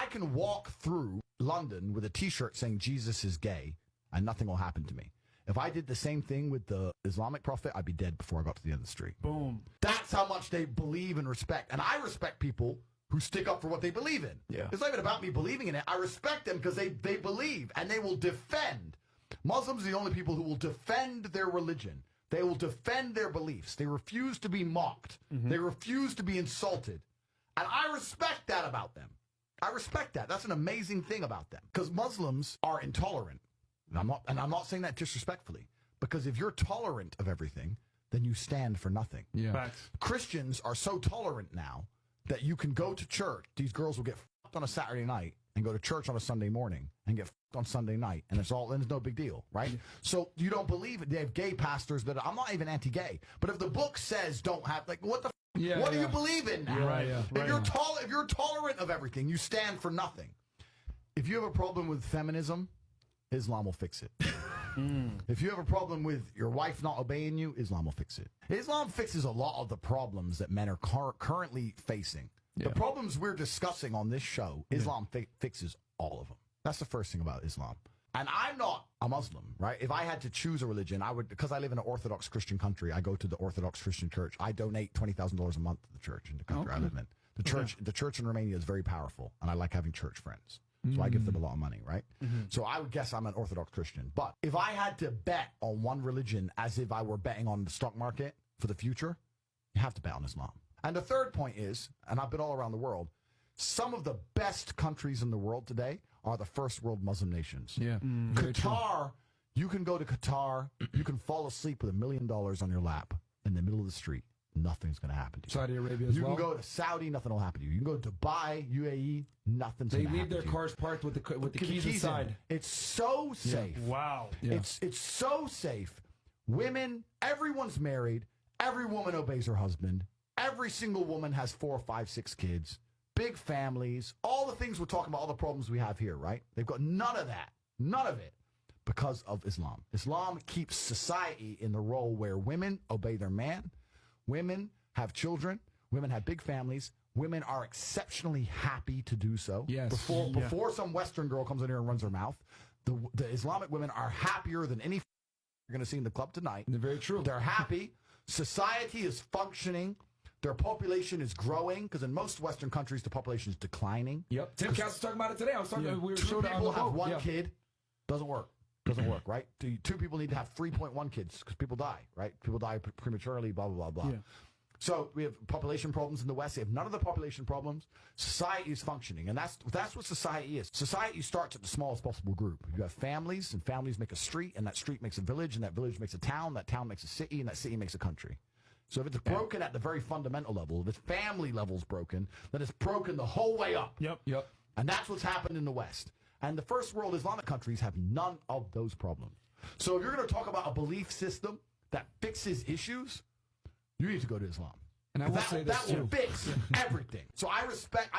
I can walk through London with a T-shirt saying Jesus is gay and nothing will happen to me. If I did the same thing with the Islamic prophet, I'd be dead before I got to the end of the street. Boom. That's how much they believe and respect. And I respect people who stick up for what they believe in. Yeah. It's not even about me believing in it. I respect them because they believe and they will defend. Muslims are the only people who will defend their religion. They will defend their beliefs. They refuse to be mocked. They refuse to be insulted. And I respect that about them. I respect that. That's an amazing thing about them. Because Muslims are intolerant. And I'm not saying that disrespectfully. Because if you're tolerant of everything, then you stand for nothing. Yeah. Facts. Christians are so tolerant now that you can go to church. These girls will get fucked on a Saturday night and go to church on a Sunday morning and get fucked on Sunday night, and it's no big deal, right? Yeah. So you don't believe it. They have gay pastors that I'm not even anti-gay, but if the book says don't have, like, what the what do you believe in now? Right, yeah. If you're tolerant of everything, you stand for nothing. If you have a problem with feminism, Islam will fix it. If you have a problem with your wife not obeying you, Islam will fix it. Islam fixes a lot of the problems that men are currently facing. Yeah. The problems we're discussing on this show, Islam fixes all of them. That's the first thing about Islam. And I'm not a Muslim, right? If I had to choose a religion, I would, because I live in an Orthodox Christian country, I go to the Orthodox Christian church. I donate $20,000 a month to the church in the country I live in. The church in Romania is very powerful, and I like having church friends. So I give them a lot of money, right? So I would guess I'm an Orthodox Christian. But if I had to bet on one religion as if I were betting on the stock market for the future, you have to bet on Islam. And the third point is, and I've been all around the world, some of the best countries in the world today are the first world Muslim nations. Yeah. Qatar, you can go to Qatar, you can fall asleep with $1 million on your lap in the middle of the street. Nothing's going to happen to you. Saudi Arabia as well. You can go to Saudi, nothing will happen to you. You can go to Dubai, UAE, nothing's going to happen to you. They leave their cars parked with the keys inside. It's so safe. Wow. Yeah. It's so safe. Women, everyone's married. Every woman obeys her husband. Every single woman has 4, 5, 6 kids. Big families. All the things we're talking about, all the problems we have here, right? They've got none of that. None of it. Because of Islam. Islam keeps society in the role where women obey their man. Women have children. Women have big families. Women are exceptionally happy to do so. Yes. Before some Western girl comes in here and runs her mouth, the Islamic women are happier than any you're going to see in the club tonight. They're very true. They're happy. Society is functioning. Their population is growing because in most Western countries the population is declining. Yep. Tim Cass was talking about it today. I was talking. We were Two people have one Yeah. kid. Doesn't work. Doesn't work, right? Two people need to have 3.1 kids because people die, right? People die prematurely, blah, blah, blah, blah. Yeah. So we have population problems in the West. They have none of the population problems. Society is functioning, and that's what society is. Society starts at the smallest possible group. You have families, and families make a street, and that street makes a village, and that village makes a town, that town makes a city, and that city makes a country. So if it's broken at the very fundamental level, if its family level's broken, then it's broken the whole way up. Yep. And that's what's happened in the West. And the first world Islamic countries have none of those problems. So if you're going to talk about a belief system that fixes issues, you need to go to Islam. And I will say this that will fix everything. So I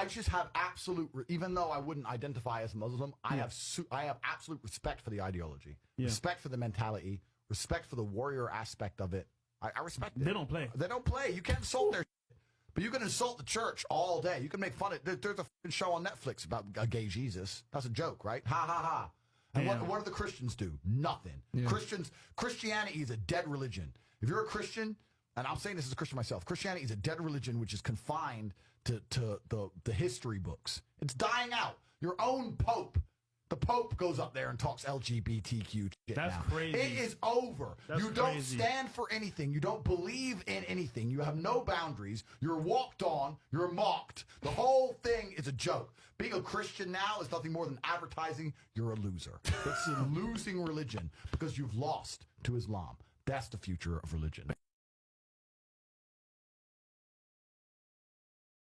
just have absolute, even though I wouldn't identify as Muslim, I have absolute respect for the ideology, respect for the mentality, respect for the warrior aspect of it. I respect it. They don't play. They don't play. You can't insult their shit. But you can insult the church all day. You can make fun of it. There's a fucking show on Netflix about a gay Jesus. That's a joke, right? Ha, ha, ha. And what do the Christians do? Nothing. Yeah. Christianity is a dead religion. If you're a Christian, and I'm saying this as a Christian myself, Christianity is a dead religion which is confined to the history books. It's dying out. Your own Pope. The Pope goes up there and talks LGBTQ shit. That's now. crazy. It is over. That's you don't crazy. stand for anything. You don't believe in anything. You have no boundaries. You're walked on. You're mocked. The whole thing is a joke. Being a Christian now is nothing more than advertising. You're a loser. It's a losing religion because you've lost to Islam. That's the future of religion.